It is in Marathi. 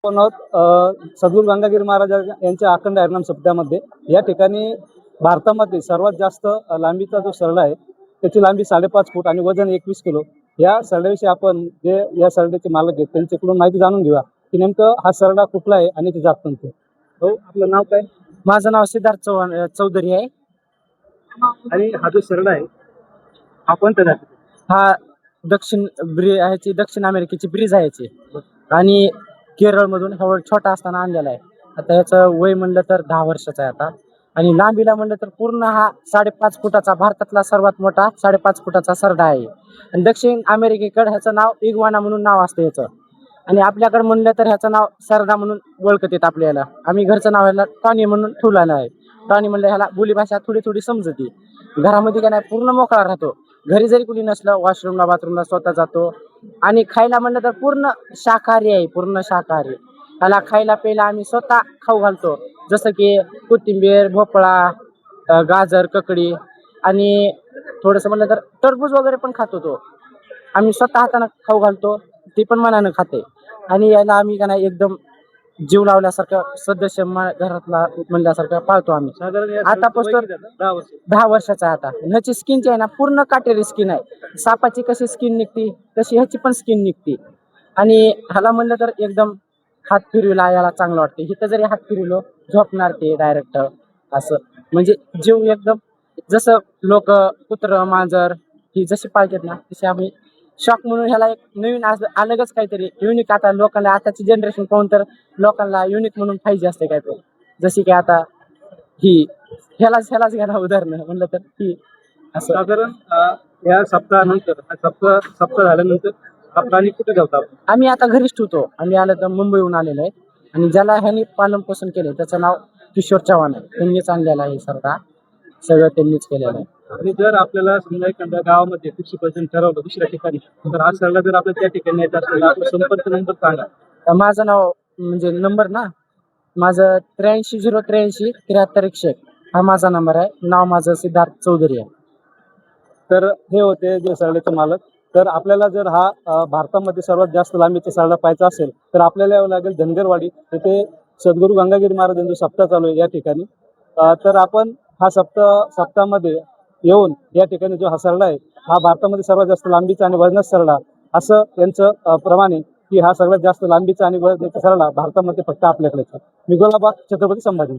आपण आहोत सद्गुरू गंगागिरी महाराज यांच्या अखंड हरिनाम सप्त्यामध्ये. या ठिकाणी भारतामध्ये सर्वात जास्त लांबीचा जो सरडा आहे त्याची लांबी 5.5 फूट आणि वजन 21 किलो. या सरड्याविषयी आपण जे या सरड्याचे मालक आहेत त्यांच्याकडून माहिती जाणून घेऊया की नेमकं हा सरडा कुठला आहे आणि ती जात कोणती. हो, आपलं नाव काय? माझं नाव सिद्धार्थ चौधरी आहे. आणि हा जो सरडा आहे हा कोणता जात? हा दक्षिण अमेरिकेची ब्रीज आहे याची आणि केरळमधून हा छोटा असताना आणलेला आहे. आता याचं वय म्हणलं तर 10 वर्षाचा आहे आता. आणि लांबीला म्हणलं तर पूर्ण हा 5.5 फुटाचा, भारतातला सर्वात मोठा 5.5 फुटाचा सरडा आहे. आणि दक्षिण अमेरिकेकडे ह्याचं नाव इग्वाना म्हणून नाव असतं याचं. आणि आपल्याकडे म्हणलं तर ह्याचं नाव सरडा म्हणून ओळखत येत आपल्याला. आम्ही घरचं नाव ह्याला टॉनी म्हणून ठेवलेलं आहे. टॉनी म्हणलं ह्याला बोलीभाषा थोडी थोडी समजते. घरामध्ये काय नाही पूर्ण मोकळा राहतो. घरी जरी कुणी नसलं वॉशरूमला बाथरूमला स्वतः जातो. आणि खायला म्हणलं तर पूर्ण शाकाहारी आहे, पूर्ण शाकाहारी. त्याला खायला प्यायला आम्ही स्वतः खाऊ घालतो, जसं की कोथिंबीर, भोपळा, गाजर, ककडी आणि थोडंसं म्हणलं तर टरबूज वगैरे पण खातो तो. आम्ही स्वतः हाताने खाऊ घालतो, ती पण मनानं खाते. आणि याला आम्ही का नाही एकदम जीव लावल्यासारखं सदस्य घरातला म्हणल्यासारखं पाळतो आम्ही. साधारण आतापासून 10 वर्षाचा आहे आता. ह्याची स्किन जी आहे ना पूर्ण काटेरी स्किन आहे. सापाची कशी स्किन निघते तशी ह्याची पण स्किन निघते. आणि ह्याला म्हणलं तर एकदम हात फिरविला याला चांगलं वाटते. इथं जरी हात फिरवलं झोपणार ते डायरेक्ट असं. म्हणजे जीव एकदम जसं लोक कुत्रं मांजर ही जशी पाळतात ना तशी आम्ही शॉक म्हणून ह्याला एक नवीन अलगच काहीतरी युनिक. आता लोकांना आताची जनरेशन पाहून तर लोकांना युनिक म्हणून पाहिजे असते काहीतरी. जशी की आता ही ह्यालाच घ्या ना उदाहरण म्हणलं तर ही असं. साधारण या सप्ताहानंतर सप्ताह झाल्यानंतर हा प्राणी कुठे ठेवता आपण? आम्ही आता घरीच ठेवतो. आम्ही आलं तर मुंबईहून आलेलो आहे. आणि ज्याला ह्यांनी पालन पोषण केलं त्याचं नाव किशोर चव्हाण आहे. त्यांनीच आणलेलं आहे सरडा, सगळं त्यांनीच केलेलं आहे. आणि जर आपल्याला समजा एखाद्या गावामध्ये कृषी पर्यटन ठरवलं दुसऱ्या ठिकाणी, तर हा सरडा जर आपल्या त्या ठिकाणी यायचा असेल तर आपला संपर्क नंबर सांगा. तर माझं नाव म्हणजे नंबर ना माझं 83 083 73 101 हा माझा नंबर आहे. नाव माझं सिद्धार्थ चौधरी आहे. तर हे होते जे सरड्याचे मालक. तर आपल्याला जर हा भारतामध्ये सर्वात जास्त लांबीचा सरडा पाहायचा असेल तर आपल्याला यावं लागेल धनगरवाडी. तिथे सद्गुरू गंगागिरी महाराज यांचा सप्ताह चालू आहे या ठिकाणी. तर आपण हा सप्ताहामध्ये येऊन या ठिकाणी जो हा सरडा आहे हा भारतामध्ये सर्वात जास्त लांबीचा आणि वजनाचा सरडा असं त्यांचं प्रमाणे की हा सगळ्यात जास्त लांबीचा आणि वजनाचा सरडा भारतामध्ये फक्त आपल्याकडेच. मी गोलाबाग, छत्रपती संभाजी.